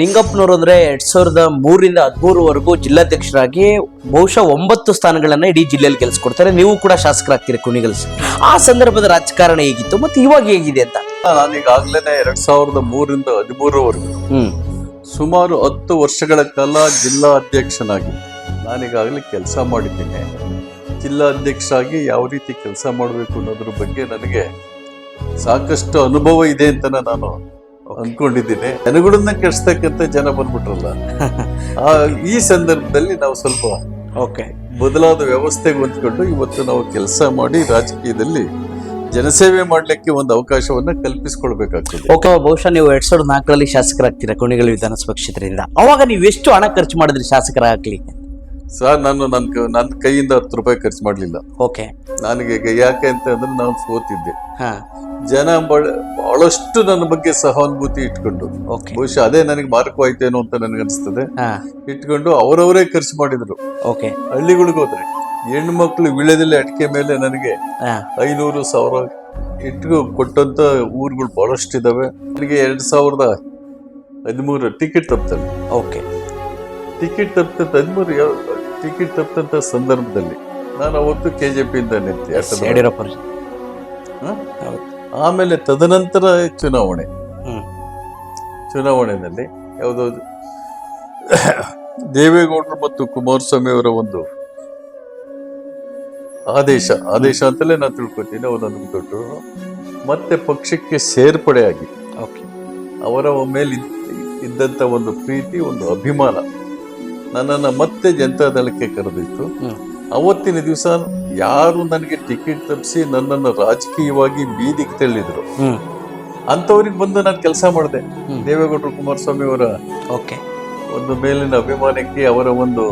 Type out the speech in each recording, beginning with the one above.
ನಿಂಗಪ್ಪನವರು ಅಂದ್ರೆ 2003ರಿಂದ 2013ವರೆಗೂ ಜಿಲ್ಲಾಧ್ಯಕ್ಷರಾಗಿ ಬಹುಶಃ 9 ಸ್ಥಾನಗಳನ್ನ ಇಡೀ ಜಿಲ್ಲೆಯಲ್ಲಿ ಗೆಲ್ಸ್ಕೊಡ್ತಾರೆ. ನೀವು ಕೂಡ ಶಾಸಕರಾಗ್ತೀರಿ ಕುಣಿಗಲ್ಸ್. ಆ ಸಂದರ್ಭದ ರಾಜಕಾರಣ ಹೇಗಿತ್ತು ಮತ್ತೆ ಇವಾಗ ಹೇಗಿದೆ ಅಂತ? ನಾನೀಗಾಗ್ಲೇನೆ 2003ರಿಂದ 2013ವರೆಗೂ ಸುಮಾರು 10 ವರ್ಷಗಳ ಕಾಲ ಜಿಲ್ಲಾ ಅಧ್ಯಕ್ಷನಾಗಿ ನಾನೀಗಾಗಲೇ ಕೆಲಸ ಮಾಡಿದ್ದೇನೆ. ಜಿಲ್ಲಾ ಅಧ್ಯಕ್ಷರಾಗಿ ಯಾವ ರೀತಿ ಕೆಲಸ ಮಾಡಬೇಕು ಅನ್ನೋದ್ರ ಬಗ್ಗೆ ನನಗೆ ಸಾಕಷ್ಟು ಅನುಭವ ಇದೆ ಅಂತ ನಾನು ಅಂದ್ಕೊಂಡಿದ್ದೀನಿ. ಜನಗಳನ್ನ ಕೆಡಿಸ್ತಕ್ಕಂಥ ಜನ ಬಂದ್ಬಿಟ್ರಲ್ಲ, ಈ ಸಂದರ್ಭದಲ್ಲಿ ನಾವು ಸ್ವಲ್ಪ ಬದಲಾದ ವ್ಯವಸ್ಥೆಗೆ ಹೊಂದ್ಕೊಂಡು ಇವತ್ತು ನಾವು ಕೆಲಸ ಮಾಡಿ ರಾಜಕೀಯದಲ್ಲಿ ಜನಸೇವೆ ಮಾಡ್ಲಿಕ್ಕೆ ಒಂದು ಅವಕಾಶವನ್ನ ಕಲ್ಪಿಸ್ಕೊಳ್ಬೇಕಾಗ್ತದೆ. ಬಹುಶಃ ನೀವು 2004ರಲ್ಲಿ ಶಾಸಕರಾಗ್ತೀರಾ ಕುಣಿಗಲ್ ವಿಧಾನಸಭಾ ಕ್ಷೇತ್ರದಿಂದ. ಅವಾಗ ನೀವು ಎಷ್ಟು ಹಣ ಖರ್ಚು ಮಾಡಿದ್ರಿ ಶಾಸಕರಾಗ್ಲಿಕ್ಕೆ? ಸರ್, ನಾನು ನನ್ನ ಕೈಯಿಂದ 10 ರೂಪಾಯಿ ಖರ್ಚು ಮಾಡ್ಲಿಲ್ಲ. ನನಗೆ ಯಾಕೆ ಅಂತ ಅಂದ್ರೆ ನಾನು ಸೋತಿದ್ದೆ. ಜನ ಬಹಳಷ್ಟು ನನ್ನ ಬಗ್ಗೆ ಸಹಾನುಭೂತಿ ಇಟ್ಕೊಂಡು, ಬಹುಶಃ ಅದೇ ನನಗೆ ಮಾರ್ಗವಾಯ್ತೇನೋ ಅಂತ ನನಗನ್ಸ್ತದೆ, ಇಟ್ಕೊಂಡು ಅವರವರೇ ಖರ್ಚು ಮಾಡಿದ್ರು. ಹಳ್ಳಿಗಳಿಗೆ ಹೋದ್ರೆ ಹೆಣ್ಣು ಮಕ್ಕಳು ವಿಳ್ಯದಲ್ಲಿ ಅಡಿಕೆ ಮೇಲೆ ನನಗೆ 500,000 ಇಟ್ಟು ಕೊಟ್ಟಂತ ಊರುಗಳು ಬಹಳಷ್ಟು ಇದಾವೆ. ನನಗೆ 2013 ಟಿಕೆಟ್ ತಪ್ತಲ್ಲ. ಟಿಕೆಟ್ ತಪ್ಪಂತ ಸಂದರ್ಭದಲ್ಲಿ ನಾನು ಅವತ್ತು KJP ಇಂದ ನಿಂತೆ. ಆಮೇಲೆ ತದನಂತರ ಚುನಾವಣೆಯಲ್ಲಿ ಯಾವುದೋ ದೇವೇಗೌಡರು ಮತ್ತು ಕುಮಾರಸ್ವಾಮಿ ಅವರ ಒಂದು ಆದೇಶ ಅಂತಲೇ ನಾನು ತಿಳ್ಕೊತೀನಿ. ಅವರು ನನಗೆ ದೊಡ್ಡವರು. ಮತ್ತೆ ಪಕ್ಷಕ್ಕೆ ಸೇರ್ಪಡೆಯಾಗಿ ಅವರ ಮೇಲೆ ಇದ್ದಂತ ಒಂದು ಪ್ರೀತಿ, ಒಂದು ಅಭಿಮಾನ ನನ್ನನ್ನು ಮತ್ತೆ ಜನತಾದಳಕ್ಕೆ ಕರೆದಿತ್ತು. ಅವತ್ತಿನ ದಿವಸ ಯಾರು ನನಗೆ ಟಿಕೆಟ್ ತಪ್ಪಿಸಿ ನನ್ನನ್ನು ರಾಜಕೀಯವಾಗಿ ಬೀದಿಗೆ ತಳ್ಳಿದ್ರು ಅಂತವ್ರಿಗೆ ಬಂದು ನಾನು ಕೆಲಸ ಮಾಡಿದೆ. ದೇವೇಗೌಡರು ಕುಮಾರಸ್ವಾಮಿ ಅವರ ಒಂದು ಮೇಲಿನ ಅಭಿಮಾನಕ್ಕೆ ಅವರ ಒಂದು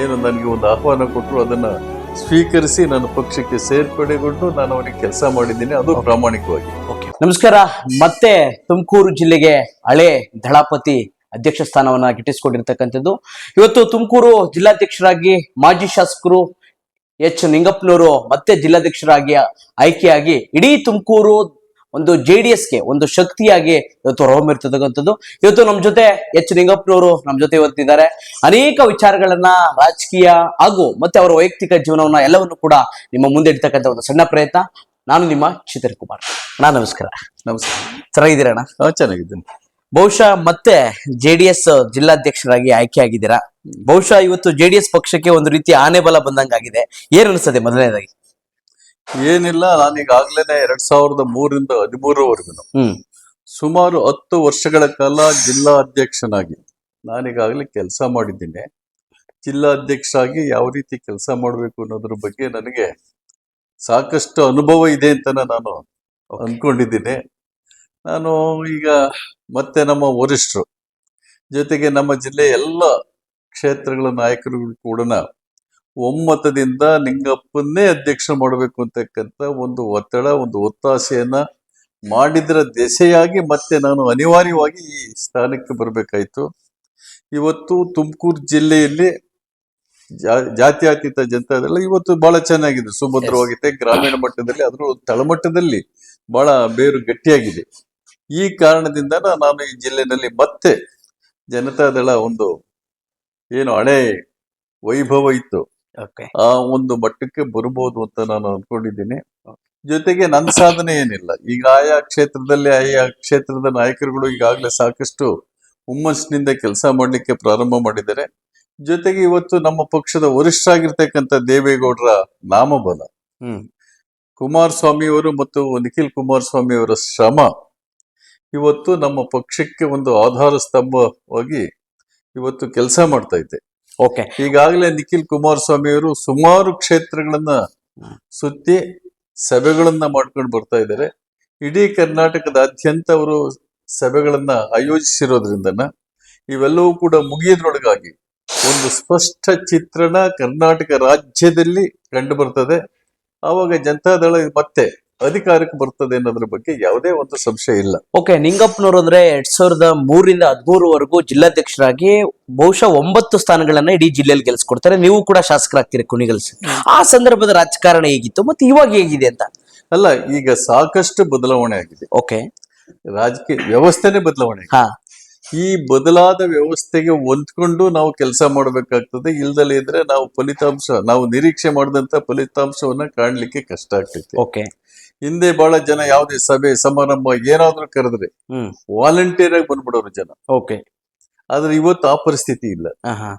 ಏನು ನನಗೆ ಒಂದು ಆಹ್ವಾನ ಕೊಟ್ಟರು, ಅದನ್ನ ಸ್ವೀಕರಿಸಿ ನನ್ನ ಪಕ್ಷಕ್ಕೆ ಸೇರ್ಪಡೆಗೊಂಡು ನಾನು ಅವರಿಗೆ ಕೆಲಸ ಮಾಡಿದ್ದೀನಿ, ಅದು ಪ್ರಾಮಾಣಿಕವಾಗಿ. ನಮಸ್ಕಾರ. ಮತ್ತೆ ತುಮಕೂರು ಜಿಲ್ಲೆಗೆ ಹಳೆ ದಳಪತಿ ಅಧ್ಯಕ್ಷ ಸ್ಥಾನವನ್ನ ಗಿಟ್ಟಿಸಿಕೊಂಡಿರ್ತಕ್ಕಂಥದ್ದು. ಇವತ್ತು ತುಮಕೂರು ಜಿಲ್ಲಾಧ್ಯಕ್ಷರಾಗಿ ಮಾಜಿ ಶಾಸಕರು ಎಚ್ ನಿಂಗಪ್ಪನವರು ಮತ್ತೆ ಜಿಲ್ಲಾಧ್ಯಕ್ಷರಾಗಿ ಆಯ್ಕೆಯಾಗಿ ಇಡೀ ತುಮಕೂರು ಒಂದು JDSಗೆ ಒಂದು ಶಕ್ತಿಯಾಗಿ ಇವತ್ತು ಹೊರಹೊಮ್ಮಿರ್ತಕ್ಕಂಥದ್ದು. ಇವತ್ತು ನಮ್ಮ ಜೊತೆ ಎಚ್ ನಿಂಗಪ್ಪನವರು ನಮ್ಮ ಜೊತೆ ಇವತ್ತಿದ್ದಾರೆ. ಅನೇಕ ವಿಚಾರಗಳನ್ನ, ರಾಜಕೀಯ ಹಾಗೂ ಮತ್ತೆ ಅವರ ವೈಯಕ್ತಿಕ ಜೀವನವನ್ನ ಎಲ್ಲವನ್ನು ಕೂಡ ನಿಮ್ಮ ಮುಂದೆ ಇಡ್ತಕ್ಕಂಥ ಒಂದು ಸಣ್ಣ ಪ್ರಯತ್ನ. ನಾನು ನಿಮ್ಮ ಚಿತ್ರ ಕುಮಾರ್. ನಮಸ್ಕಾರ. ಚೆನ್ನಾಗಿದ್ದೀರಾ ಅಣ್ಣ? ಚೆನ್ನಾಗಿದ್ದೀನಿ. ಬಹುಶಃ ಮತ್ತೆ JDS ಜಿಲ್ಲಾಧ್ಯಕ್ಷರಾಗಿ ಆಯ್ಕೆ ಆಗಿದ್ದೀರಾ. ಬಹುಶಃ ಇವತ್ತು JDS ಪಕ್ಷಕ್ಕೆ ಒಂದು ರೀತಿ ಆನೆ ಬಲ ಬಂದಂಗಾಗಿದೆ. ಏನ್ ಅನಿಸ್ತದೆ ಮೊದಲನೇದಾಗಿ? ಏನಿಲ್ಲ, ನಾನೀಗಾಗ್ಲೇನೆ 2003ರಿಂದ 2013ವರೆಗೂ ಸುಮಾರು 10 ವರ್ಷಗಳ ಕಾಲ ಜಿಲ್ಲಾ ಅಧ್ಯಕ್ಷನಾಗಿ ನಾನೀಗಾಗಲೇ ಕೆಲಸ ಮಾಡಿದ್ದೀನಿ. ಜಿಲ್ಲಾ ಅಧ್ಯಕ್ಷರಾಗಿ ಯಾವ ರೀತಿ ಕೆಲಸ ಮಾಡಬೇಕು ಅನ್ನೋದ್ರ ಬಗ್ಗೆ ನನಗೆ ಸಾಕಷ್ಟು ಅನುಭವ ಇದೆ ಅಂತ ನಾನು ಅಂದ್ಕೊಂಡಿದ್ದೀನಿ. ನಾನು ಈಗ ಮತ್ತೆ ನಮ್ಮ ವರಿಷ್ಠರು ಜೊತೆಗೆ ನಮ್ಮ ಜಿಲ್ಲೆಯ ಎಲ್ಲ ಕ್ಷೇತ್ರಗಳ ನಾಯಕರುಗಳು ಕೂಡ ಒಮ್ಮತದಿಂದ ನಿಂಗಪ್ಪನ್ನೇ ಅಧ್ಯಕ್ಷ ಮಾಡಬೇಕು ಅಂತಕ್ಕಂಥ ಒಂದು ಒತ್ತಡ, ಒಂದು ಒತ್ತಾಸೆಯನ್ನ ಮಾಡಿದ್ರ ದೆಸೆಯಾಗಿ ಮತ್ತೆ ನಾನು ಅನಿವಾರ್ಯವಾಗಿ ಈ ಸ್ಥಾನಕ್ಕೆ ಬರಬೇಕಾಯ್ತು. ಇವತ್ತು ತುಮಕೂರು ಜಿಲ್ಲೆಯಲ್ಲಿ ಜಾತ್ಯತೀತ ಜನತಾದಳ ಇವತ್ತು ಬಹಳ ಚೆನ್ನಾಗಿದೆ, ಸುಭದ್ರವಾಗಿದೆ. ಗ್ರಾಮೀಣ ಮಟ್ಟದಲ್ಲಿ, ಅದರ ತಳಮಟ್ಟದಲ್ಲಿ ಬಹಳ ಬೇರು ಗಟ್ಟಿಯಾಗಿದೆ. ಈ ಕಾರಣದಿಂದ ನಾನು ಈ ಜಿಲ್ಲೆನಲ್ಲಿ ಮತ್ತೆ ಜನತಾದಳ ಒಂದು ಏನು ಹಳೆ ವೈಭವ ಇತ್ತು ಆ ಒಂದು ಮಟ್ಟಕ್ಕೆ ಬರ್ಬೋದು ಅಂತ ನಾನು ಅನ್ಕೊಂಡಿದ್ದೀನಿ. ಜೊತೆಗೆ ನನ್ನ ಸಾಧನೆ ಏನಿಲ್ಲ, ಈಗ ಆಯಾ ಕ್ಷೇತ್ರದ ನಾಯಕರುಗಳು ಈಗಾಗಲೇ ಸಾಕಷ್ಟು ಹುಮ್ಮಸ್ಸಿನಿಂದ ಕೆಲಸ ಮಾಡ್ಲಿಕ್ಕೆ ಪ್ರಾರಂಭ ಮಾಡಿದ್ದಾರೆ. ಜೊತೆಗೆ ಇವತ್ತು ನಮ್ಮ ಪಕ್ಷದ ವರಿಷ್ಠರಾಗಿರ್ತಕ್ಕಂಥ ದೇವೇಗೌಡರ ನಾಮಬಲ, ಕುಮಾರಸ್ವಾಮಿ ಅವರು ಮತ್ತು ನಿಖಿಲ್ ಕುಮಾರಸ್ವಾಮಿ ಅವರ ಶ್ರಮ ಇವತ್ತು ನಮ್ಮ ಪಕ್ಷಕ್ಕೆ ಒಂದು ಆಧಾರ ಸ್ತಂಭವಾಗಿ ಇವತ್ತು ಕೆಲಸ ಮಾಡ್ತಾ ಇದೆ. ಈಗಾಗಲೇ ನಿಖಿಲ್ ಕುಮಾರಸ್ವಾಮಿ ಅವರು ಸುಮಾರು ಕ್ಷೇತ್ರಗಳನ್ನ ಸುತ್ತಿ ಸಭೆಗಳನ್ನ ಮಾಡ್ಕೊಂಡು ಬರ್ತಾ ಇದ್ದಾರೆ. ಇಡೀ ಕರ್ನಾಟಕದಾದ್ಯಂತ ಅವರು ಸಭೆಗಳನ್ನ ಆಯೋಜಿಸಿರೋದ್ರಿಂದ ಇವೆಲ್ಲವೂ ಕೂಡ ಮುಗಿಯೋದ್ರೊಳಗಾಗಿ ಒಂದು ಸ್ಪಷ್ಟ ಚಿತ್ರಣ ಕರ್ನಾಟಕ ರಾಜ್ಯದಲ್ಲಿ ಕಂಡು ಬರ್ತದೆ. ಆವಾಗ ಜನತಾದಳ ಮತ್ತೆ ಅಧಿಕಾರಕ್ಕೆ ಬರ್ತದೆ ಅನ್ನೋದ್ರ ಬಗ್ಗೆ ಯಾವುದೇ ಒಂದು ಸಂಶಯ ಇಲ್ಲ. ನಿಂಗಪ್ಪನವರು ಅಂದ್ರೆ 2003ರಿಂದ 2013ವರೆಗೂ ಜಿಲ್ಲಾಧ್ಯಕ್ಷರಾಗಿ ಬಹುಶಃ 9 ಸ್ಥಾನಗಳನ್ನ ಇಡೀ ಜಿಲ್ಲೆಯಲ್ಲಿ ಗೆಲ್ಸ್ಕೊಡ್ತಾರೆ. ನೀವು ಕೂಡ ಶಾಸಕರಾಗ್ತೀರಿ ಕುಣಿಗಲ್ಸ್. ಆ ಸಂದರ್ಭದ ರಾಜಕಾರಣ ಹೇಗಿತ್ತು ಮತ್ತೆ ಇವಾಗ ಹೇಗಿದೆ ಅಂತ? ಅಲ್ಲ, ಈಗ ಸಾಕಷ್ಟು ಬದಲಾವಣೆ ಆಗಿದೆ. ರಾಜಕೀಯ ವ್ಯವಸ್ಥೆನೇ ಬದಲಾವಣೆ. ಈ ಬದಲಾದ ವ್ಯವಸ್ಥೆಗೆ ಹೊಂದ್ಕೊಂಡು ನಾವು ಕೆಲಸ ಮಾಡಬೇಕಾಗ್ತದೆ. ಇಲ್ದಲೇ ಇದ್ರೆ ನಾವು ನಿರೀಕ್ಷೆ ಮಾಡಿದಂತ ಫಲಿತಾಂಶವನ್ನ ಕಾಣ್ಲಿಕ್ಕೆ ಕಷ್ಟ ಆಗ್ತೈತೆ. ಓಕೆ. ಹಿಂದೆ ಬಹಳ ಜನ ಯಾವುದೇ ಸಭೆ ಸಮಾರಂಭ ಏನಾದ್ರೂ ಕರೆದ್ರೆ ಹ್ಮ್. ವಾಲಂಟಿಯರ್ ಆಗಿ ಬಂದ್ಬಿಡೋರು ಜನ. ಓಕೆ. ಆದ್ರೆ ಇವತ್ತು ಆ ಪರಿಸ್ಥಿತಿ ಇಲ್ಲ. ಆಹಾ.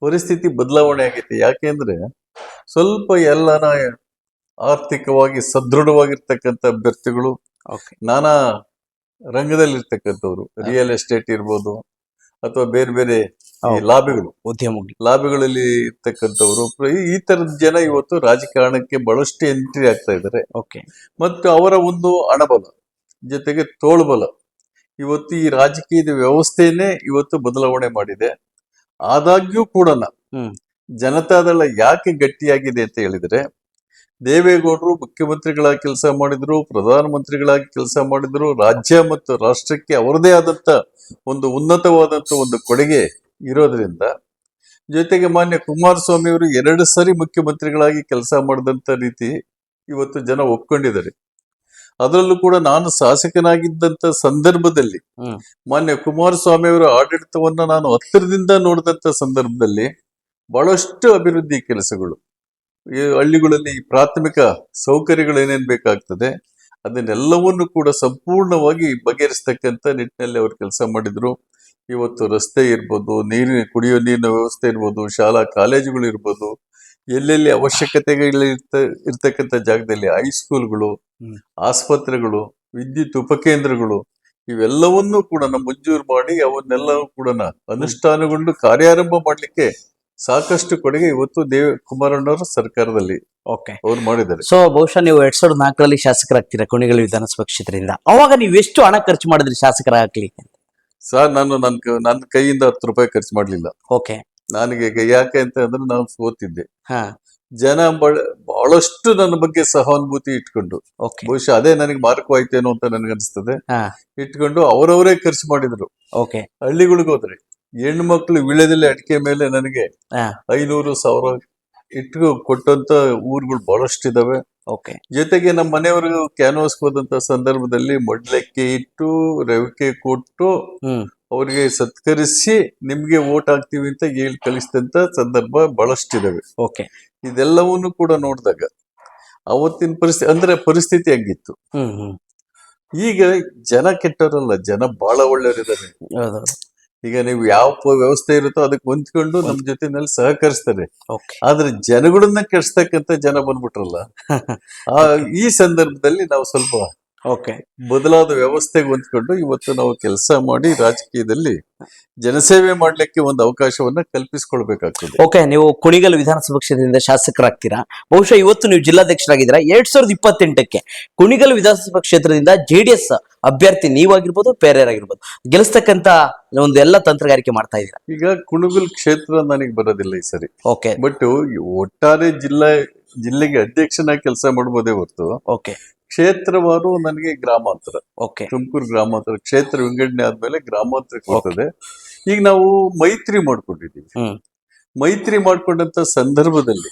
ಪರಿಸ್ಥಿತಿ ಬದಲಾವಣೆ ಆಗೈತೆ. ಯಾಕೆಂದ್ರೆ ಸ್ವಲ್ಪ ಎಲ್ಲನ ಆರ್ಥಿಕವಾಗಿ ಸದೃಢವಾಗಿರ್ತಕ್ಕಂಥ ಅಭ್ಯರ್ಥಿಗಳು, ಓಕೆ. ನಾನಾ ರಂಗದಲ್ಲಿರ್ತಕ್ಕಂಥವ್ರು, ರಿಯಲ್ ಎಸ್ಟೇಟ್ ಇರ್ಬೋದು ಅಥವಾ ಬೇರೆ ಬೇರೆ ಈ ಲಾಬಿಗಳಲ್ಲಿ ಇರ್ತಕ್ಕಂಥವ್ರು, ಈ ತರದ ಜನ ಇವತ್ತು ರಾಜಕಾರಣಕ್ಕೆ ಬಹಳಷ್ಟು ಎಂಟ್ರಿ ಆಗ್ತಾ ಇದ್ದಾರೆ. ಓಕೆ. ಮತ್ತು ಅವರ ಒಂದು ಹಣಬಲ ಜೊತೆಗೆ ತೋಳ್ಬಲ ಇವತ್ತು ಈ ರಾಜಕೀಯದ ವ್ಯವಸ್ಥೆಯನ್ನೇ ಇವತ್ತು ಬದಲಾವಣೆ ಮಾಡಿದೆ. ಆದಾಗ್ಯೂ ಕೂಡ ಜನತಾದಳ ಯಾಕೆ ಗಟ್ಟಿಯಾಗಿದೆ ಅಂತ ಹೇಳಿದ್ರೆ, ದೇವೇಗೌಡರು ಮುಖ್ಯಮಂತ್ರಿಗಳಾಗಿ ಕೆಲಸ ಮಾಡಿದ್ರು, ಪ್ರಧಾನಮಂತ್ರಿಗಳಾಗಿ ಕೆಲಸ ಮಾಡಿದ್ರು, ರಾಜ್ಯ ಮತ್ತು ರಾಷ್ಟ್ರಕ್ಕೆ ಅವರದೇ ಆದಂತ ಒಂದು ಉನ್ನತವಾದಂತ ಒಂದು ಕೊಡುಗೆ ಇರೋದ್ರಿಂದ, ಜೊತೆಗೆ ಮಾನ್ಯ ಕುಮಾರಸ್ವಾಮಿ ಅವರು 2 ಸರಿ ಮುಖ್ಯಮಂತ್ರಿಗಳಾಗಿ ಕೆಲಸ ಮಾಡಿದಂತ ರೀತಿ ಇವತ್ತು ಜನ ಒಪ್ಕೊಂಡಿದ್ದಾರೆ. ಅದರಲ್ಲೂ ಕೂಡ ನಾನು ಶಾಸಕನಾಗಿದ್ದಂತ ಸಂದರ್ಭದಲ್ಲಿ ಮಾನ್ಯ ಕುಮಾರಸ್ವಾಮಿ ಅವರ ಆಡಳಿತವನ್ನ ನಾನು ಹತ್ತಿರದಿಂದ ನೋಡಿದಂತ ಸಂದರ್ಭದಲ್ಲಿ ಬಹಳಷ್ಟು ಅಭಿವೃದ್ಧಿ ಕೆಲಸಗಳು, ಈ ಹಳ್ಳಿಗಳಲ್ಲಿ ಪ್ರಾಥಮಿಕ ಸೌಕರ್ಯಗಳು ಏನೇನ್ ಬೇಕಾಗ್ತದೆ ಅದನ್ನೆಲ್ಲವನ್ನು ಕೂಡ ಸಂಪೂರ್ಣವಾಗಿ ಬಗೆಹರಿಸ್ತಕ್ಕಂಥ ನಿಟ್ಟಿನಲ್ಲಿ ಅವರು ಕೆಲಸ ಮಾಡಿದ್ರು. ಇವತ್ತು ರಸ್ತೆ ಇರ್ಬೋದು, ಕುಡಿಯೋ ನೀರಿನ ವ್ಯವಸ್ಥೆ ಇರ್ಬೋದು, ಶಾಲಾ ಕಾಲೇಜುಗಳು ಇರ್ಬೋದು, ಎಲ್ಲೆಲ್ಲಿ ಅವಶ್ಯಕತೆಗಳು ಇರ್ತಕ್ಕಂಥ ಜಾಗದಲ್ಲಿ ಹೈಸ್ಕೂಲ್ಗಳು, ಆಸ್ಪತ್ರೆಗಳು, ವಿದ್ಯುತ್ ಉಪಕೇಂದ್ರಗಳು, ಇವೆಲ್ಲವನ್ನೂ ಕೂಡ ಮಂಜೂರು ಮಾಡಿ ಅವನ್ನೆಲ್ಲವೂ ಕೂಡ ಅನುಷ್ಠಾನಗೊಂಡು ಕಾರ್ಯಾರಂಭ ಮಾಡ್ಲಿಕ್ಕೆ ಸಾಕಷ್ಟು ಕೊಡುಗೆ ಇವತ್ತು ಕುಮಾರಣ್ಣವರ ಸರ್ಕಾರದಲ್ಲಿ ಅವ್ರು ಮಾಡಿದ್ದಾರೆ. ಸೊ ಬಹುಶಃ ನೀವು 2004ರಲ್ಲಿ ಶಾಸಕರಾಗ್ತೀರಾ ಕುಣಿಗಲ್ ವಿಧಾನಸಭಾ ಕ್ಷೇತ್ರದಿಂದ. ಅವಾಗ ನೀವು ಎಷ್ಟು ಹಣ ಖರ್ಚು ಮಾಡಿದ್ರಿ ಶಾಸಕರಾಗ್ಲಿಕ್ಕೆ? ಸರ್, ನಾನು ನನ್ನ ಕೈಯಿಂದ 10 ರೂಪಾಯಿ ಖರ್ಚು ಮಾಡ್ಲಿಲ್ಲ. ಓಕೆ. ನನಗೆ ಯಾಕೆ ಅಂತ ಅಂದ್ರೆ ನಾನು ಸೋತಿದ್ದೆ. ಜನ ಬಹಳಷ್ಟು ನನ್ನ ಬಗ್ಗೆ ಸಹಾನುಭೂತಿ ಇಟ್ಕೊಂಡು, ಬಹುಶಃ ಅದೇ ನನಗೆ ಮಾರ್ಗವಾಯ್ತೇನೋ ಅಂತ ನನ್ಗನ್ಸ್ತದೆ, ಇಟ್ಕೊಂಡು ಅವರವರೇ ಖರ್ಚು ಮಾಡಿದ್ರು. ಹಳ್ಳಿಗಳಿಗೆ ಹೋದ್ರೆ ಹೆಣ್ಣು ಮಕ್ಕಳು ವಿಳ್ಯದಲ್ಲಿ ಅಡಿಕೆ ಮೇಲೆ ನನಗೆ 500,000 ಇಟ್ಟು ಕೊಟ್ಟಂತ ಊರುಗಳು ಬಹಳಷ್ಟು ಇದಾವೆ. ಜೊತೆಗೆ ನಮ್ಮ ಮನೆಯವರು ಕ್ಯಾನ್ವಾಸ್ ಹೋದಂತ ಸಂದರ್ಭದಲ್ಲಿ ಮಡ್ಲಕ್ಕೆ ಇಟ್ಟು ರವಿಕೆ ಕೊಟ್ಟು ಅವ್ರಿಗೆ ಸತ್ಕರಿಸಿ ನಿಮ್ಗೆ ವೋಟ್ ಹಾಕ್ತಿವಿ ಅಂತ ಹೇಳಿ ಕಳಿಸಿದಂತ ಸಂದರ್ಭ ಬಹಳಷ್ಟಿದಾವೆ. ಇದೆಲ್ಲವನ್ನು ಕೂಡ ನೋಡಿದಾಗ ಅವತ್ತಿನ ಪರಿಸ್ಥಿತಿ ಹಂಗಿತ್ತು. ಈಗ ಜನ ಕೆಟ್ಟವರಲ್ಲ, ಜನ ಬಹಳ ಒಳ್ಳೆಯವರಿದ್ದಾರೆ. ಈಗ ನೀವು ಯಾವ ವ್ಯವಸ್ಥೆ ಇರುತ್ತೋ ಅದಕ್ಕೆ ಹೊಂದ್ಕೊಂಡು ನಮ್ ಜೊತೆನಲ್ಲಿ ಸಹಕರಿಸ್ತಾರೆ. ಆದ್ರೆ ಜನಗಳನ್ನ ಕೆಡ್ಸ್ತಕ್ಕಂತ ಜನ ಬಂದ್ಬಿಟ್ರಲ್ಲ, ಈ ಸಂದರ್ಭದಲ್ಲಿ ನಾವು ಸ್ವಲ್ಪ ಬದಲಾದ ವ್ಯವಸ್ಥೆಗೆ ಹೊಂದ್ಕೊಂಡು ಇವತ್ತು ನಾವು ಕೆಲಸ ಮಾಡಿ ರಾಜಕೀಯದಲ್ಲಿ ಜನಸೇವೆ ಮಾಡ್ಲಿಕ್ಕೆ ಒಂದು ಅವಕಾಶವನ್ನ ಕಲ್ಪಿಸ್ಕೊಳ್ಬೇಕಾಗ್ತದೆ. ನೀವು ಕುಣಿಗಲ್ ವಿಧಾನಸಭಾ ಕ್ಷೇತ್ರದಿಂದ ಶಾಸಕರಾಗ್ತೀರಾ. ಬಹುಶಃ ಇವತ್ತು ನೀವು ಜಿಲ್ಲಾಧ್ಯಕ್ಷರಾಗಿದ್ದೀರಾ. 2028ಕ್ಕೆ ಕುಣಿಗಲ್ ವಿಧಾನಸಭಾ ಕ್ಷೇತ್ರದಿಂದ JDS ಅಭ್ಯರ್ಥಿ ನೀವಾಗಿರ್ಬೋದು, ಬೇರೆಯವರಾಗಿರ್ಬೋದು, ಗೆಲ್ಲಿಸ್ತಕ್ಕಂತ ಒಂದು ಎಲ್ಲ ತಂತ್ರಗಾರಿಕೆ ಮಾಡ್ತಾ ಇದ್ದೀರಾ. ಈಗ ಕುಣಿಗಲ್ ಕ್ಷೇತ್ರ ನನಗೆ ಬರೋದಿಲ್ಲ ಈ ಸರಿ. ಬಟ್ ಒಟ್ಟಾರೆ ಜಿಲ್ಲೆಗೆ ಅಧ್ಯಕ್ಷನಾಗಿ ಕೆಲಸ ಮಾಡಬಹುದೇ ಹೊರತು ಕ್ಷೇತ್ರವಾರು ನನಗೆ ಗ್ರಾಮಾಂತರ, ತುಮಕೂರು ಗ್ರಾಮಾಂತರ ಕ್ಷೇತ್ರ ವಿಂಗಡಣೆ ಆದ್ಮೇಲೆ ಗ್ರಾಮಾಂತರಕ್ಕೆ ಹೋಗ್ತದೆ. ಈಗ ನಾವು ಮೈತ್ರಿ ಮಾಡ್ಕೊಂಡಿದ್ದೀವಿ. ಮೈತ್ರಿ ಮಾಡ್ಕೊಂಡಂತ ಸಂದರ್ಭದಲ್ಲಿ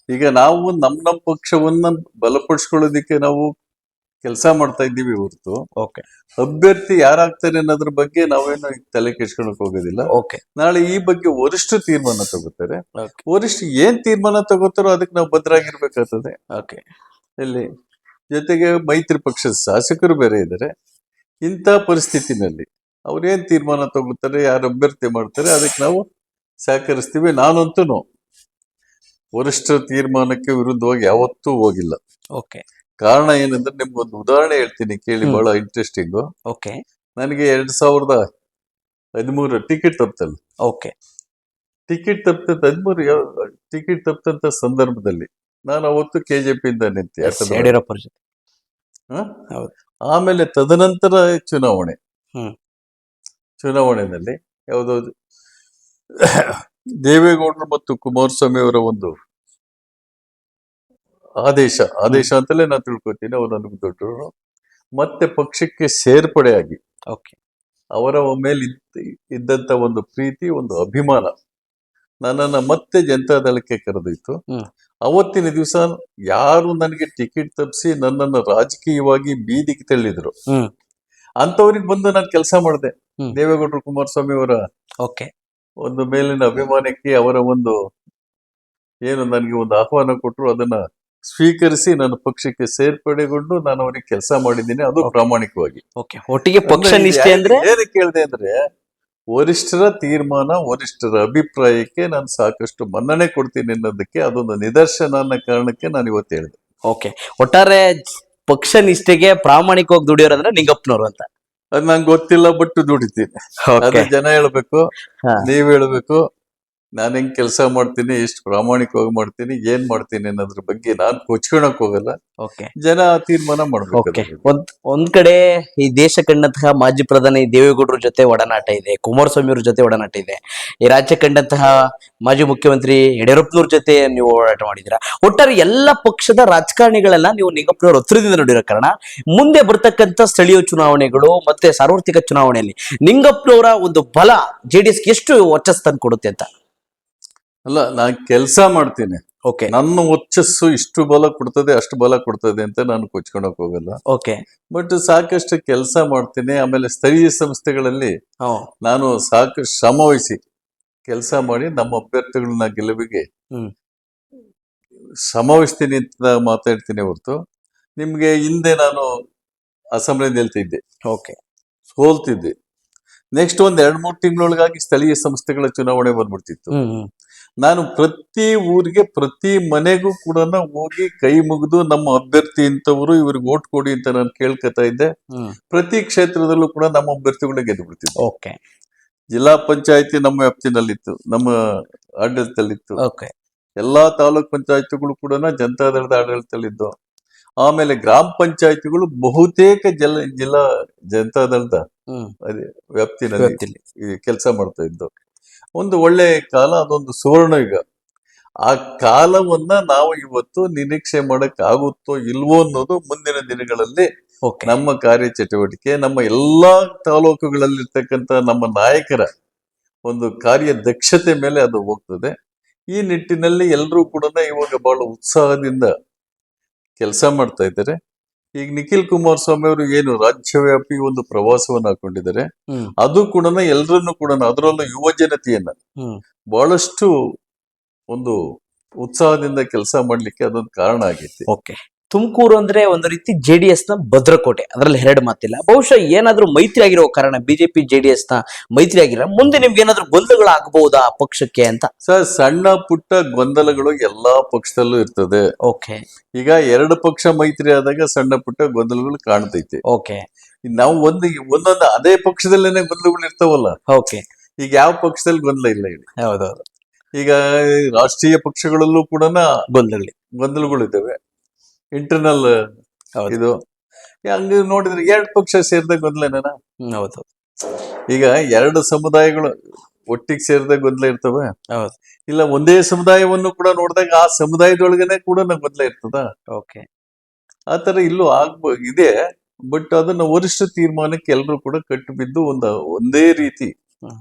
ಈಗ ನಾವು ನಮ್ಮ ಪಕ್ಷವನ್ನ ಬಲಪಡಿಸ್ಕೊಳ್ಳೋದಿಕ್ಕೆ ನಾವು ಕೆಲಸ ಮಾಡ್ತಾ ಇದ್ದೀವಿ ಹೊರತು ಅಭ್ಯರ್ಥಿ ಯಾರಾಗ್ತಾರೆ ಅನ್ನೋದ್ರ ಬಗ್ಗೆ ನಾವೇನು ತಲೆ ಕೆಡ್ಸ್ಕೊಳಕ್ ಹೋಗೋದಿಲ್ಲ. ನಾಳೆ ಈ ಬಗ್ಗೆ ವರಿಷ್ಠ ತೀರ್ಮಾನ ತಗೋತಾರೆ. ವರಿಷ್ಠ ಏನ್ ತೀರ್ಮಾನ ತಗೋತಾರೋ ಅದಕ್ಕೆ ನಾವು ಬದ್ಧರಾಗಿರ್ಬೇಕಾಗ್ತದೆ. ಇಲ್ಲಿ ಜೊತೆಗೆ ಮೈತ್ರಿ ಪಕ್ಷದ ಶಾಸಕರು ಬೇರೆ ಇದ್ದಾರೆ. ಇಂಥ ಪರಿಸ್ಥಿತಿನಲ್ಲಿ ಅವ್ರೇನ್ ತೀರ್ಮಾನ ತಗೋತಾರೆ, ಯಾರು ಅಭ್ಯರ್ಥಿ ಮಾಡ್ತಾರೆ ಅದಕ್ಕೆ ನಾವು ಸಹಕರಿಸ್ತೀವಿ. ನಾನಂತೂ ವರಿಷ್ಠ ತೀರ್ಮಾನಕ್ಕೆ ವಿರುದ್ಧವಾಗಿ ಯಾವತ್ತೂ ಹೋಗಿಲ್ಲ. ಕಾರಣ ಏನಂದ್ರೆ ನಿಮ್ಗೊಂದು ಉದಾಹರಣೆ ಹೇಳ್ತೀನಿ ಕೇಳಿ, ಬಹಳ ಇಂಟ್ರೆಸ್ಟಿಂಗು. ನನಗೆ 2013 ಟಿಕೆಟ್ ತಪ್ಪಲ್ಲ. ಟಿಕೆಟ್ ತಪ್ಪಂತ ಸಂದರ್ಭದಲ್ಲಿ ನಾನು ಅವತ್ತು KJP ಇಂದ ನಿಂತೆ. ಆಮೇಲೆ ತದನಂತರ ಚುನಾವಣೆಯಲ್ಲಿ ಯಾವುದೋ ದೇವೇಗೌಡರು ಮತ್ತು ಕುಮಾರಸ್ವಾಮಿ ಅವರ ಒಂದು ಆದೇಶ ಅಂತಲೇ ನಾನು ತಿಳ್ಕೊತೀನಿ. ಅವ್ರು ನನಗೆ ದೊಡ್ಡವರು. ಮತ್ತೆ ಪಕ್ಷಕ್ಕೆ ಸೇರ್ಪಡೆಯಾಗಿ ಅವರ ಮೇಲೆ ಇದ್ದಂತ ಒಂದು ಪ್ರೀತಿ, ಒಂದು ಅಭಿಮಾನ ನನ್ನನ್ನ ಮತ್ತೆ ಜನತಾದಳಕ್ಕೆ ಕರೆದೊಯ್ತು. ಅವತ್ತಿನ ದಿವಸ ಯಾರು ನನಗೆ ಟಿಕೆಟ್ ತಪ್ಪಿಸಿ ನನ್ನನ್ನು ರಾಜಕೀಯವಾಗಿ ಬೀದಿಗೆ ತಳ್ಳಿದ್ರು, ಅಂತವ್ರಿಗೆ ಬಂದು ನಾನು ಕೆಲಸ ಮಾಡಿದೆ. ಹ್ಮ್. ದೇವೇಗೌಡರು ಕುಮಾರಸ್ವಾಮಿ ಅವರ ಓಕೆ. ಒಂದು ಮೇಲಿನ ಅಭಿಮಾನಕ್ಕೆ ಅವರ ಒಂದು ಏನು ನನಗೆ ಒಂದು ಆಹ್ವಾನ ಕೊಟ್ಟರು, ಅದನ್ನ ಸ್ವೀಕರಿಸಿ ನನ್ನ ಪಕ್ಷಕ್ಕೆ ಸೇರ್ಪಡೆಗೊಂಡು ನಾನು ಅವರಿಗೆ ಕೆಲಸ ಮಾಡಿದ್ದೀನಿ, ಅದು ಪ್ರಾಮಾಣಿಕವಾಗಿ. ಓಕೆ. ಒಟ್ಟಿಗೆ ಪಕ್ಷ ಅಂದ್ರೆ ನಿಷ್ಠೆ ಅಂದ್ರೆ ಏನು ಕೇಳಿದೆ ಅಂದ್ರೆ, ವರಿಷ್ಠರ ತೀರ್ಮಾನ, ವರಿಷ್ಠರ ಅಭಿಪ್ರಾಯಕ್ಕೆ ನಾನು ಸಾಕಷ್ಟು ಮನ್ನಣೆ ಕೊಡ್ತೀನಿ ಅನ್ನೋದಕ್ಕೆ ಅದೊಂದು ನಿದರ್ಶನ ಅನ್ನೋ ಕಾರಣಕ್ಕೆ ನಾನು ಇವತ್ತು ಹೇಳಿದೆ. ಓಕೆ. ಒಟ್ಟಾರೆ ಪಕ್ಷ ನಿಷ್ಠೆಗೆ ಪ್ರಾಮಾಣಿಕವಾಗಿ ದುಡಿಯೋರಂದ್ರೆ ನಿಂಗಪ್ಪನವರು ಅಂತ. ಅದು ನಂಗೆ ಗೊತ್ತಿಲ್ಲ, ಬಟ್ ದುಡಿತೀನಿ. ಓಕೆ. ಅದು ಜನ ಹೇಳ್ಬೇಕು, ಹಾ. ನೀವ್ ಹೇಳ್ಬೇಕು. ನಾನು ಹೆಂಗ್ ಕೆಲಸ ಮಾಡ್ತೀನಿ, ಎಷ್ಟು ಪ್ರಾಮಾಣಿಕವಾಗಿ ಮಾಡ್ತೀನಿ, ಏನ್ ಮಾಡ್ತೀನಿ ಅನ್ನೋದ್ರ ಬಗ್ಗೆ ನಾನು ಕೊಚ್ಕೊಳಕ್ ಹೋಗಲ್ಲ. ಓಕೆ. ಜನ ತೀರ್ಮಾನ ಮಾಡ್ಬೇಕು. ಓಕೆ. ಒಂದ್ ಕಡೆ ಈ ದೇಶ ಕಂಡಂತಹ ಮಾಜಿ ಪ್ರಧಾನಿ ದೇವೇಗೌಡರ ಜೊತೆ ಒಡನಾಟ ಇದೆ, ಕುಮಾರಸ್ವಾಮಿ ಅವ್ರ ಜೊತೆ ಒಡನಾಟ ಇದೆ, ಈ ರಾಜ್ಯ ಕಂಡಂತಹ ಮಾಜಿ ಮುಖ್ಯಮಂತ್ರಿ ಯಡಿಯೂರಪ್ಪನವ್ರ ಜೊತೆ ನೀವು ಹೋರಾಟ ಮಾಡಿದ್ದೀರಾ. ಒಟ್ಟಾರೆ ಎಲ್ಲ ಪಕ್ಷದ ರಾಜಕಾರಣಿಗಳೆಲ್ಲ ನೀವು ನಿಂಗಪ್ಪನವ್ರ ಹತ್ರದಿಂದ ನೋಡಿರೋ ಕಾರಣ ಮುಂದೆ ಬರ್ತಕ್ಕಂಥ ಸ್ಥಳೀಯ ಚುನಾವಣೆಗಳು ಮತ್ತೆ ಸಾರ್ವತ್ರಿಕ ಚುನಾವಣೆಯಲ್ಲಿ ನಿಂಗಪ್ಪನವರ ಒಂದು ಬಲ ಜೆಡಿಎಸ್ಗೆ ಎಷ್ಟು ವರ್ಚಸ್ಸು ತಂದು ಕೊಡುತ್ತೆ ಅಂತ. ಅಲ್ಲ, ನಾನ್ ಕೆಲಸ ಮಾಡ್ತೀನಿ. ಓಕೆ. ನನ್ನ ವರ್ಚಸ್ಸು ಇಷ್ಟು ಬಲ ಕೊಡ್ತದೆ, ಅಷ್ಟು ಬಲ ಕೊಡ್ತದೆ ಅಂತ ನಾನು ಕೊಚ್ಕೊಳಕ್ ಹೋಗಲ್ಲ. ಓಕೆ. ಬಟ್ ಸಾಕಷ್ಟು ಕೆಲಸ ಮಾಡ್ತೀನಿ. ಆಮೇಲೆ ಸ್ಥಳೀಯ ಸಂಸ್ಥೆಗಳಲ್ಲಿ ನಾನು ಸಾಕಷ್ಟು ಶ್ರಮ ವಹಿಸಿ ಕೆಲಸ ಮಾಡಿ ನಮ್ಮ ಅಭ್ಯರ್ಥಿಗಳನ್ನ ಗೆಲುವಿಗೆ ಹ್ಮ್. ಶ್ರಮವಹಿಸ್ತೀನಿ ಅಂತ ಮಾತಾಡ್ತೀನಿ ಹೊರತು, ನಿಮ್ಗೆ ಹಿಂದೆ ನಾನು ಅಸೆಂಬ್ಲಿ ನಿಲ್ತಿದ್ದೆ, ಓಕೆ. ಸೋಲ್ತಿದ್ದೆ. ನೆಕ್ಸ್ಟ್ ಒಂದ್ 2-3 ತಿಂಗಳೊಳಗಾಗಿ ಸ್ಥಳೀಯ ಸಂಸ್ಥೆಗಳ ಚುನಾವಣೆ ಬಂದ್ಬಿಡ್ತಿತ್ತು. ನಾನು ಪ್ರತಿ ಊರಿಗೆ, ಪ್ರತಿ ಮನೆಗೂ ಕೂಡ ಹೋಗಿ ಕೈ ಮುಗಿದು ನಮ್ಮ ಅಭ್ಯರ್ಥಿ ಇಂಥವ್ರು, ಇವ್ರಿಗೆ ಓಟ್ ಕೊಡಿ ಅಂತ ನಾನು ಕೇಳ್ಕೊತಾ ಇದ್ದೆ. ಪ್ರತಿ ಕ್ಷೇತ್ರದಲ್ಲೂ ಕೂಡ ನಮ್ಮ ಅಭ್ಯರ್ಥಿಗಳನ್ನ ಗೆದ್ದು ಬಿಡ್ತಿದ್ದೆ. ಓಕೆ. ಜಿಲ್ಲಾ ಪಂಚಾಯತಿ ನಮ್ಮ ವ್ಯಾಪ್ತಿನಲ್ಲಿತ್ತು, ನಮ್ಮ ಆಡಳಿತದಲ್ಲಿತ್ತು. ಓಕೆ. ಎಲ್ಲಾ ತಾಲೂಕ್ ಪಂಚಾಯತಿಗಳು ಕೂಡ ಜನತಾದಳದ ಆಡಳಿತದಲ್ಲಿದ್ದು. ಆಮೇಲೆ ಗ್ರಾಮ ಪಂಚಾಯತಿಗಳು ಬಹುತೇಕ ಜಿಲ್ಲಾ ಜನತಾದಳದ ವ್ಯಾಪ್ತಿನಲ್ಲಿ ಕೆಲಸ ಮಾಡ್ತಾ ಇದ್ದು. ಒಂದು ಒಳ್ಳೆ ಕಾಲ, ಅದೊಂದು ಸುವರ್ಣ ಯುಗ. ಆ ಕಾಲವನ್ನ ನಾವು ಇವತ್ತು ನಿರೀಕ್ಷೆ ಮಾಡಕ್ ಆಗುತ್ತೋ ಇಲ್ವೋ ಅನ್ನೋದು ಮುಂದಿನ ದಿನಗಳಲ್ಲಿ ನಮ್ಮ ಕಾರ್ಯಚಟುವಟಿಕೆ, ನಮ್ಮ ಎಲ್ಲಾ ತಾಲೂಕುಗಳಲ್ಲಿರ್ತಕ್ಕಂಥ ನಮ್ಮ ನಾಯಕರ ಒಂದು ಕಾರ್ಯ ದಕ್ಷತೆ ಮೇಲೆ ಅದು ಹೋಗ್ತದೆ. ಈ ನಿಟ್ಟಿನಲ್ಲಿ ಎಲ್ಲರೂ ಕೂಡ ಇವಾಗ ಬಹಳ ಉತ್ಸಾಹದಿಂದ ಕೆಲಸ ಮಾಡ್ತಾ ಇದ್ದಾರೆ. ಈಗ ನಿಖಿಲ್ ಕುಮಾರಸ್ವಾಮಿ ಅವರು ಏನು ರಾಜ್ಯವ್ಯಾಪಿ ಒಂದು ಪ್ರವಾಸವನ್ನು ಹಾಕೊಂಡಿದ್ದಾರೆ, ಅದು ಕೂಡ ಎಲ್ಲರನ್ನು ಕೂಡ, ಅದರಲ್ಲೂ ಯುವ ಜನತೆಯನ್ನ ಬಹಳಷ್ಟು ಒಂದು ಉತ್ಸಾಹದಿಂದ ಕೆಲಸ ಮಾಡ್ಲಿಕ್ಕೆ ಅದೊಂದು ಕಾರಣ ಆಗೈತಿ. ಓಕೆ. ತುಮಕೂರು ಅಂದ್ರೆ ಒಂದು ರೀತಿ ಜೆಡಿಎಸ್ ನ ಭದ್ರಕೋಟೆ, ಅದರಲ್ಲಿ ಎರಡು ಮಾತಿಲ್ಲ. ಬಹುಶಃ ಏನಾದ್ರೂ ಮೈತ್ರಿ ಆಗಿರೋ ಕಾರಣ, ಬಿಜೆಪಿ ಜೆಡಿಎಸ್ ನ ಮೈತ್ರಿ ಆಗಿರೋ ಮುಂದೆ ನಿಮ್ಗೆ ಏನಾದ್ರೂ ಗೊಂದಲಗಳು ಆಗಬಹುದಾ ಪಕ್ಷಕ್ಕೆ ಅಂತ? ಸರ್, ಸಣ್ಣ ಪುಟ್ಟ ಗೊಂದಲಗಳು ಎಲ್ಲಾ ಪಕ್ಷದಲ್ಲೂ ಇರ್ತದೆ. ಓಕೆ. ಈಗ 2 ಪಕ್ಷ ಮೈತ್ರಿ ಆದಾಗ ಸಣ್ಣ ಪುಟ್ಟ ಗೊಂದಲಗಳು ಕಾಣ್ತೈತೆ. ಓಕೆ. ನಾವು ಒಂದೊಂದು ಅದೇ ಪಕ್ಷದಲ್ಲೇನೆ ಗೊಂದಲಗಳು ಇರ್ತಾವಲ್ಲ. ಓಕೆ. ಈಗ ಯಾವ ಪಕ್ಷದಲ್ಲಿ ಗೊಂದಲ ಇಲ್ಲ ಹೇಳಿ? ಹೌದೌದು. ಈಗ ರಾಷ್ಟ್ರೀಯ ಪಕ್ಷಗಳಲ್ಲೂ ಕೂಡ ಗೊಂದಲಗಳು ಇದ್ದಾವೆ, ಇಂಟರ್ನಲ್ ಇದು. ಹಂಗ ನೋಡಿದ್ರೆ 2 ಪಕ್ಷ ಸೇರಿದ ಗೊಂದಲನೇನ? ಹೌದು. ಈಗ 2 ಸಮುದಾಯಗಳು ಒಟ್ಟಿಗೆ ಸೇರಿದ ಗೊಂದಲ ಇರ್ತವೆ. ಹೌದು. ಇಲ್ಲ ಒಂದೇ ಸಮುದಾಯವನ್ನು ಕೂಡ ನೋಡಿದಾಗ ಆ ಸಮುದಾಯದೊಳಗನೆ ಕೂಡ ಗೊಂದಲ ಇರ್ತದ. ಓಕೆ. ಆತರ ಇಲ್ಲೂ ಇದೆ. ಬಟ್ ಅದನ್ನ ವರಿಷ್ಠ ತೀರ್ಮಾನಕ್ಕೆ ಎಲ್ಲರೂ ಕೂಡ ಕಟ್ಟು ಬಿದ್ದು ಒಂದೇ ರೀತಿ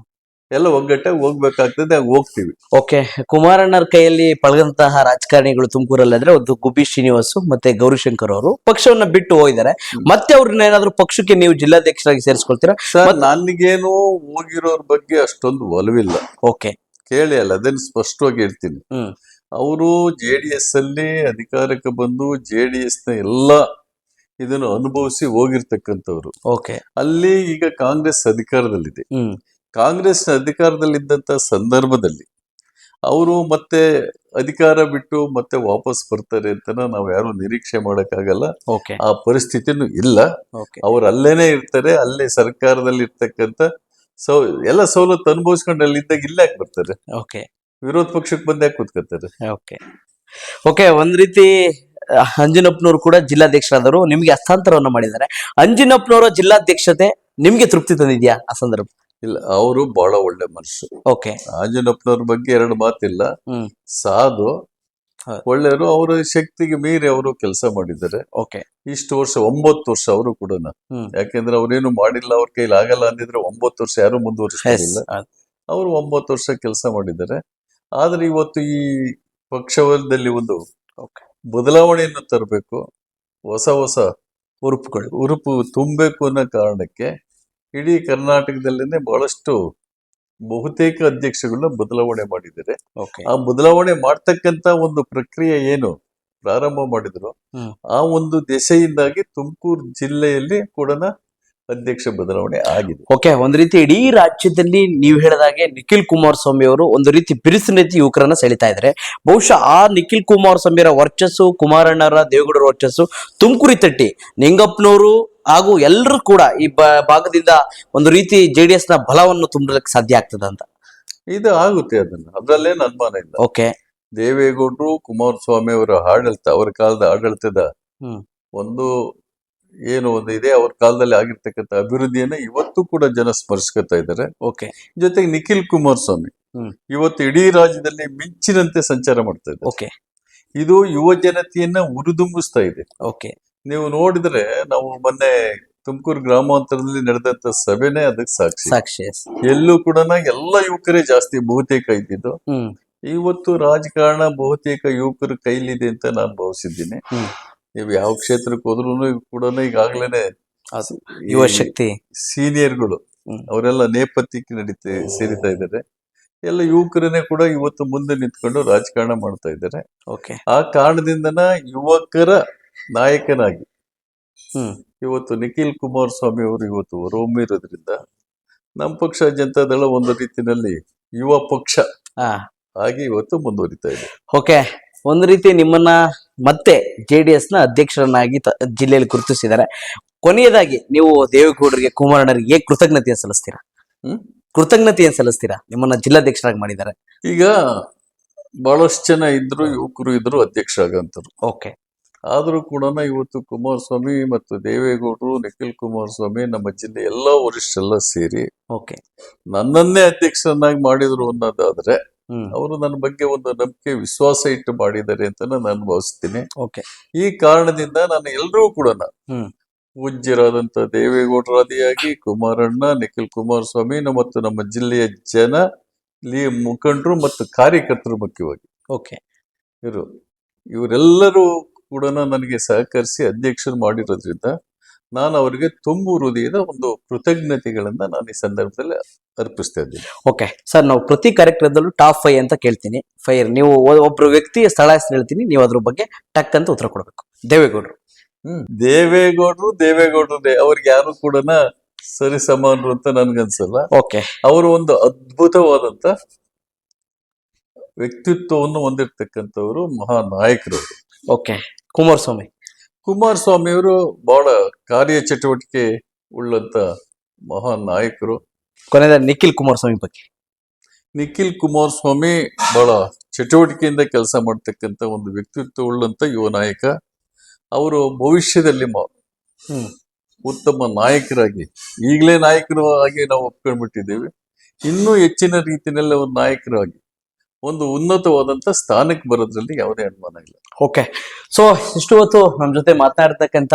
ಎಲ್ಲ ಒಗ್ಗಟ್ಟಾಗಿ ಹೋಗ್ಬೇಕಾಗ್ತದೆ, ಹೋಗ್ತೀವಿ. ಓಕೆ. ಕುಮಾರಣ್ಣರ ಕೈಯಲ್ಲಿ ಪಳಗಂತಹ ರಾಜಕಾರಣಿಗಳು ತುಮಕೂರಲ್ಲಿ ಆದ್ರೆ ಒಂದು ಗುಬ್ಬಿ ಶ್ರೀನಿವಾಸ್ ಮತ್ತೆ ಗೌರಿಶಂಕರ್ ಅವರು ಪಕ್ಷವನ್ನ ಬಿಟ್ಟು ಹೋಗಿದ್ದಾರೆ. ಮತ್ತೆ ಅವ್ರನ್ನ ಏನಾದ್ರು ಪಕ್ಷಕ್ಕೆ ನೀವು ಜಿಲ್ಲಾಧ್ಯಕ್ಷರಾಗಿ ಸೇರಿಸ್ಕೊಳ್ತೀರಾ? ಸರ್, ನನಗೇನು ಹೋಗಿರೋರ್ ಬಗ್ಗೆ ಅಷ್ಟೊಂದು ಒಲವಿಲ್ಲ. ಓಕೆ. ಕೇಳಿ ಅಲ್ಲ, ಅದನ್ನ ಸ್ಪಷ್ಟವಾಗಿ ಹೇಳ್ತೀನಿ. ಅವರು JDS ಅಲ್ಲಿ ಅಧಿಕಾರಕ್ಕೆ ಬಂದು JDS ನ ಎಲ್ಲಾ ಇದನ್ನು ಅನುಭವಿಸಿ ಹೋಗಿರ್ತಕ್ಕಂಥವ್ರು. ಓಕೆ. ಅಲ್ಲಿ ಈಗ ಕಾಂಗ್ರೆಸ್ ಅಧಿಕಾರದಲ್ಲಿದೆ. ಕಾಂಗ್ರೆಸ್ ಅಧಿಕಾರದಲ್ಲಿದ್ದಂತ ಸಂದರ್ಭದಲ್ಲಿ ಅವರು ಮತ್ತೆ ಅಧಿಕಾರ ಬಿಟ್ಟು ಮತ್ತೆ ವಾಪಸ್ ಬರ್ತಾರೆ ಅಂತ ನಾವು ಯಾರು ನಿರೀಕ್ಷೆ ಮಾಡಕ್ಕಾಗಲ್ಲ. ಆ ಪರಿಸ್ಥಿತಿನೂ ಇಲ್ಲ. ಅವ್ರು ಅಲ್ಲೇನೆ ಇರ್ತಾರೆ, ಅಲ್ಲೇ ಸರ್ಕಾರದಲ್ಲಿ ಇರ್ತಕ್ಕಂಥ ಎಲ್ಲ ಸವಲತ್ತು ಅನುಭವಿಸ್ಕೊಂಡು ಅಲ್ಲಿದ್ದಾಗ ಇಲ್ಲಾಕ್ ಬರ್ತಾರೆ? ವಿರೋಧ ಪಕ್ಷಕ್ಕೆ ಬಂದ್ಯಾಕೆ ಕೂತ್ಕೊತಾರೆ? ಓಕೆ. ಒಂದ್ ರೀತಿ ಅಂಜಿನಪ್ಪನವರು ಕೂಡ ಜಿಲ್ಲಾಧ್ಯಕ್ಷರಾದರು, ನಿಮ್ಗೆ ಹಸ್ತಾಂತರವನ್ನ ಮಾಡಿದ್ದಾರೆ. ಅಂಜಿನಪ್ಪನವರ ಜಿಲ್ಲಾಧ್ಯಕ್ಷತೆ ನಿಮ್ಗೆ ತೃಪ್ತಿ ತಂದಿದ್ಯಾ ಆ ಸಂದರ್ಭ? ಇಲ್ಲ, ಅವರು ಬಹಳ ಒಳ್ಳೆ ಮನುಷ್ಯರು. ಓಕೆ. ಅಂಜನಪ್ಪನವ್ರ ಬಗ್ಗೆ 2 ಮಾತಿಲ್ಲ. ಸಾಧು, ಒಳ್ಳೆಯವರು. ಅವರ ಶಕ್ತಿಗೆ ಮೀರಿ ಅವರು ಕೆಲಸ ಮಾಡಿದ್ದಾರೆ. ಇಷ್ಟು ವರ್ಷ 9 ವರ್ಷ ಅವರು ಕೂಡ. ಯಾಕೆಂದ್ರೆ ಅವ್ರೇನು ಮಾಡಿಲ್ಲ, ಅವ್ರ ಕೈಲಿ ಆಗಲ್ಲ ಅಂದಿದ್ರೆ 9 ವರ್ಷ ಯಾರು ಮುಂದುವರಿಸಲಿಲ್ಲ. ಅವರು 9 ವರ್ಷ ಕೆಲಸ ಮಾಡಿದ್ದಾರೆ. ಆದ್ರೆ ಇವತ್ತು ಈ ಪಕ್ಷದಲ್ಲಿ ಒಂದು ಬದಲಾವಣೆಯನ್ನು ತರಬೇಕು, ಹೊಸ ಉರುಪು ತುಂಬಬೇಕು ಅನ್ನೋ ಕಾರಣಕ್ಕೆ ಇಡೀ ಕರ್ನಾಟಕದಲ್ಲೇನೆ ಬಹಳಷ್ಟು ಬಹುತೇಕ ಅಧ್ಯಕ್ಷಗಳನ್ನ ಬದಲಾವಣೆ ಮಾಡಿದ್ದಾರೆ. ಆ ಬದಲಾವಣೆ ಮಾಡ್ತಕ್ಕಂತ ಒಂದು ಪ್ರಕ್ರಿಯೆ ಏನು ಪ್ರಾರಂಭ ಮಾಡಿದ್ರು, ಆ ಒಂದು ದೆಸೆಯಿಂದಾಗಿ ತುಮಕೂರು ಜಿಲ್ಲೆಯಲ್ಲಿ ಕೂಡ ಅಧ್ಯಕ್ಷ ಬದಲಾವಣೆ ಆಗಿದೆ. ಓಕೆ, ಒಂದ್ ರೀತಿ ಇಡೀ ರಾಜ್ಯದಲ್ಲಿ ನೀವು ಹೇಳಿದಾಗೆ ನಿಖಿಲ್ ಕುಮಾರಸ್ವಾಮಿ ಅವರು ಒಂದು ರೀತಿ ಬಿರುಸಿನ ರೀತಿ ಯುವಕರನ್ನ ಸೆಳಿತಾ ಇದ್ದಾರೆ. ಬಹುಶಃ ಆ ನಿಖಿಲ್ ಕುಮಾರಸ್ವಾಮಿಯವರ ವರ್ಚಸ್ಸು, ಕುಮಾರಣ್ಣರ, ದೇವೇಗೌಡರ ವರ್ಚಸ್ಸು ತುಮಕೂರಿ ತಟ್ಟಿ ನಿಂಗಪ್ಪನವರು ಹಾಗೂ ಎಲ್ಲರೂ ಕೂಡ ಈ ಭಾಗದಿಂದ ಒಂದು ರೀತಿ JDS ನ ಬಲವನ್ನು ತುಂಬಲಿಕ್ಕೆ ಸಾಧ್ಯ ಆಗ್ತದ ಅಂತ. ಇದು ಆಗುತ್ತೆ, ಅದ್ರಲ್ಲೇನು ಅನುಮಾನ ಇಲ್ಲ. ಓಕೆ, ದೇವೇಗೌಡರು, ಕುಮಾರಸ್ವಾಮಿ ಅವರ ಆಡಳಿತ, ಅವರ ಕಾಲದ ಆಡಳಿತದ ಒಂದು ಒಂದು ಇದೆ, ಅವ್ರ ಕಾಲದಲ್ಲಿ ಆಗಿರ್ತಕ್ಕಂಥ ಅಭಿವೃದ್ಧಿಯನ್ನ ಇವತ್ತು ಕೂಡ ಜನ ಸ್ಮರಿಸ್ಕೊತಾ ಇದ್ದಾರೆ. ಓಕೆ, ಜೊತೆಗೆ ನಿಖಿಲ್ ಕುಮಾರಸ್ವಾಮಿ ಇವತ್ತು ಇಡೀ ರಾಜ್ಯದಲ್ಲಿ ಮಿಂಚಿನಂತೆ ಸಂಚಾರ ಮಾಡ್ತಾ ಇದ್ದಾರೆ. ಓಕೆ, ಇದು ಯುವ ಜನತೆಯನ್ನ ಉರಿದುಂಬಿಸ್ತಾ ಇದೆ. ಓಕೆ, ನೀವು ನೋಡಿದ್ರೆ ನಾವು ಮೊನ್ನೆ ತುಮಕೂರು ಗ್ರಾಮಾಂತರದಲ್ಲಿ ನಡೆದಂತ ಸಭೆನೇ ಅದಕ್ಕೆ ಸಾಕ್ಷಿ. ಎಲ್ಲೂ ಕೂಡ ಎಲ್ಲ ಯುವಕರೇ ಜಾಸ್ತಿ ಬಹುತೇಕ ಇದ್ದಿದ್ದು. ಇವತ್ತು ರಾಜಕಾರಣ ಬಹುತೇಕ ಯುವಕರ ಕೈಲಿದೆ ಅಂತ ನಾನು ಭಾವಿಸಿದ್ದೀನಿ. ನೀವು ಯಾವ ಕ್ಷೇತ್ರಕ್ಕೆ ಹೋದ್ರು ಕೂಡ ಈಗಾಗ್ಲೇನೆ ಯುವ ಶಕ್ತಿ ಸೀನಿಯರ್ಗಳು ಅವರೆಲ್ಲ ನೇಪಥ್ಯಕ್ಕೆ ಸೇರಿತಾ ಇದ್ದಾರೆ. ಎಲ್ಲ ಯುವಕರನ್ನೇ ಕೂಡ ಇವತ್ತು ಮುಂದೆ ನಿಂತ್ಕೊಂಡು ರಾಜಕಾರಣ ಮಾಡ್ತಾ ಇದ್ದಾರೆ. ಆ ಕಾರಣದಿಂದನ ಯುವಕರ ನಾಯಕನಾಗಿ ಇವತ್ತು ನಿಖಿಲ್ ಕುಮಾರಸ್ವಾಮಿ ಅವರು ಇವತ್ತು ಹೊರಹೊಮ್ಮಿರೋದ್ರಿಂದ ನಮ್ಮ ಪಕ್ಷ ಜನತಾದಳ ಒಂದು ರೀತಿಯಲ್ಲಿ ಯುವ ಪಕ್ಷ ಆಗಿ ಇವತ್ತು ಮುಂದುವರಿತಾ ಇದೆ. ಓಕೆ, ಒಂದು ರೀತಿ ನಿಮ್ಮನ್ನ ಮತ್ತೆ JDS ನ ಅಧ್ಯಕ್ಷರನ್ನಾಗಿ ಜಿಲ್ಲೆಯಲ್ಲಿ ಗುರುತಿಸಿದ್ದಾರೆ. ಕೊನೆಯದಾಗಿ ನೀವು ದೇವೇಗೌಡರಿಗೆ, ಕುಮಾರಣ್ಣರಿಗೆ ಹೇಗೆ ಕೃತಜ್ಞತೆಯನ್ನು ಸಲ್ಲಿಸ್ತೀರಾ? ನಿಮ್ಮನ್ನ ಜಿಲ್ಲಾಧ್ಯಕ್ಷರಾಗಿ ಮಾಡಿದ್ದಾರೆ. ಈಗ ಬಹಳಷ್ಟು ಜನ ಇದ್ರು, ಯುವಕರು ಇದ್ರು ಅಧ್ಯಕ್ಷರಾಗಂತರು. ಓಕೆ, ಆದ್ರೂ ಕೂಡ ಇವತ್ತು ಕುಮಾರಸ್ವಾಮಿ ಮತ್ತು ದೇವೇಗೌಡರು, ನಿಖಿಲ್ ಕುಮಾರಸ್ವಾಮಿ, ನಮ್ಮ ಜಿಲ್ಲೆ ಎಲ್ಲಾ ವರಿಷ್ಠರೆಲ್ಲ ಸೇರಿ ನನ್ನನ್ನೇ ಅಧ್ಯಕ್ಷರನ್ನಾಗಿ ಮಾಡಿದ್ರು ಅನ್ನೋದಾದ್ರೆ ಅವರು ನನ್ನ ಬಗ್ಗೆ ಒಂದು ನಂಬಿಕೆ, ವಿಶ್ವಾಸ ಇಟ್ಟು ಮಾಡಿದ್ದಾರೆ ಅಂತ ನಾನು ಭಾವಿಸ್ತೀನಿ. ಈ ಕಾರಣದಿಂದ ನಾನು ಎಲ್ಲರೂ ಕೂಡ ಪೂಜ್ಯರಾದಂತ ದೇವೇಗೌಡರಾದಿಯಾಗಿ, ಕುಮಾರಣ್ಣ, ನಿಖಿಲ್ ಕುಮಾರಸ್ವಾಮಿ ಮತ್ತು ನಮ್ಮ ಜಿಲ್ಲೆಯ ಜನ, ಮುಖಂಡರು ಮತ್ತು ಕಾರ್ಯಕರ್ತರು ಮುಖ್ಯವಾಗಿ ಇವರೆಲ್ಲರೂ ಕೂಡ ನನಗೆ ಸಹಕರಿಸಿ ಅಧ್ಯಕ್ಷರು ಮಾಡಿರೋದ್ರಿಂದ ನಾನು ಅವರಿಗೆ ತುಂಬು ಹೃದಯದ ಒಂದು ಕೃತಜ್ಞತೆಗಳನ್ನ ನಾನು ಈ ಸಂದರ್ಭದಲ್ಲಿ ಅರ್ಪಿಸ್ತಾ ಇದ್ದೀನಿ. ಓಕೆ ಸರ್, ನಾವು ಪ್ರತಿ ಕಾರ್ಯಕ್ರಮದಲ್ಲೂ ಟಾಪ್ 5 ಅಂತ ಕೇಳ್ತೀನಿ. 5 ನೀವು ಒಬ್ರು ವ್ಯಕ್ತಿಯ ಸ್ಥಳ ಹೆಸರು ಹೇಳ್ತೀನಿ, ನೀವು ಅದ್ರ ಬಗ್ಗೆ ಟಕ್ ಅಂತ ಉತ್ತರ ಕೊಡಬೇಕು. ದೇವೇಗೌಡರು ಅವ್ರಿಗೆ ಯಾರು ಕೂಡ ಸರಿ ಸಮಾನರು ಅಂತ ನನ್ಗನ್ಸಲ್ಲ. ಓಕೆ, ಅವರು ಒಂದು ಅದ್ಭುತವಾದಂತ ವ್ಯಕ್ತಿತ್ವವನ್ನು ಹೊಂದಿರತಕ್ಕಂಥವ್ರು, ಮಹಾ ನಾಯಕರು. ಓಕೆ, ಕುಮಾರಸ್ವಾಮಿ ಅವರು ಬಹಳ ಕಾರ್ಯಚಟುವಟಿಕೆ ಉಳ್ಳಂತ ಮಹಾನ್ ನಾಯಕರು. ಕೊನೆಯದಾಗಿ ನಿಖಿಲ್ ಕುಮಾರಸ್ವಾಮಿ ಬಹಳ ಚಟುವಟಿಕೆಯಿಂದ ಕೆಲಸ ಮಾಡ್ತಕ್ಕಂಥ ಒಂದು ವ್ಯಕ್ತಿತ್ವ ಉಳ್ಳಂತ ಯುವ ನಾಯಕ. ಅವರು ಭವಿಷ್ಯದಲ್ಲಿ ಉತ್ತಮ ನಾಯಕರಾಗಿ, ಈಗಲೇ ನಾಯಕರು ಆಗಿ ನಾವು ಒಪ್ಕೊಂಡ್ಬಿಟ್ಟಿದ್ದೇವೆ, ಇನ್ನೂ ಹೆಚ್ಚಿನ ರೀತಿಯಲ್ಲಿ ಒಂದು ನಾಯಕರಾಗಿ ಒಂದು ಉನ್ನತವಾದಂತ ಸ್ಥಾನಕ್ಕೆ ಬರೋದ್ರಲ್ಲಿ ಯಾವುದೇ ಅನುಮಾನ ಇಲ್ಲ. ಓಕೆ, ಸೊ ಇಷ್ಟು ಹೊತ್ತು ನಮ್ಮ ಜೊತೆ ಮಾತನಾಡ್ತಕ್ಕಂಥ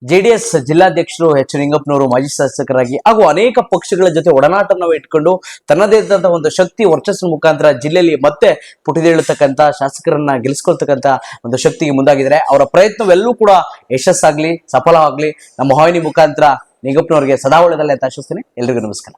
JDS ಜಿಲ್ಲಾಧ್ಯಕ್ಷರು ನಿಂಗಪ್ಪನವರು, ಮಾಜಿ ಶಾಸಕರಾಗಿ ಹಾಗೂ ಅನೇಕ ಪಕ್ಷಗಳ ಜೊತೆ ಒಡನಾಟವನ್ನು ಇಟ್ಕೊಂಡು ತನ್ನದೇ ಆದಂತಹ ಒಂದು ಶಕ್ತಿ, ವರ್ಚಸ್ಸಿನ ಮುಖಾಂತರ ಜಿಲ್ಲೆಯಲ್ಲಿ ಮತ್ತೆ ಪುಟಿದೇಳತಕ್ಕಂಥ ಶಾಸಕರನ್ನ ಗೆಲ್ಲಿಸ್ಕೊಳ್ತಕ್ಕಂಥ ಒಂದು ಶಕ್ತಿಗೆ ಮುಂದಾಗಿದ್ದಾರೆ. ಅವರ ಪ್ರಯತ್ನವೆಲ್ಲೂ ಕೂಡ ಯಶಸ್ಸಾಗ್ಲಿ, ಸಫಲವಾಗ್ಲಿ. ನಮ್ಮ ವಾಹಿನಿ ಮುಖಾಂತರ ನಿಂಗಪ್ಪನವರಿಗೆ ಸದಾ ಒಳ್ಳೆಯದಲ್ಲ ಅಂತ ಆಶಿಸ್ತೀನಿ. ಎಲ್ರಿಗೂ ನಮಸ್ಕಾರ.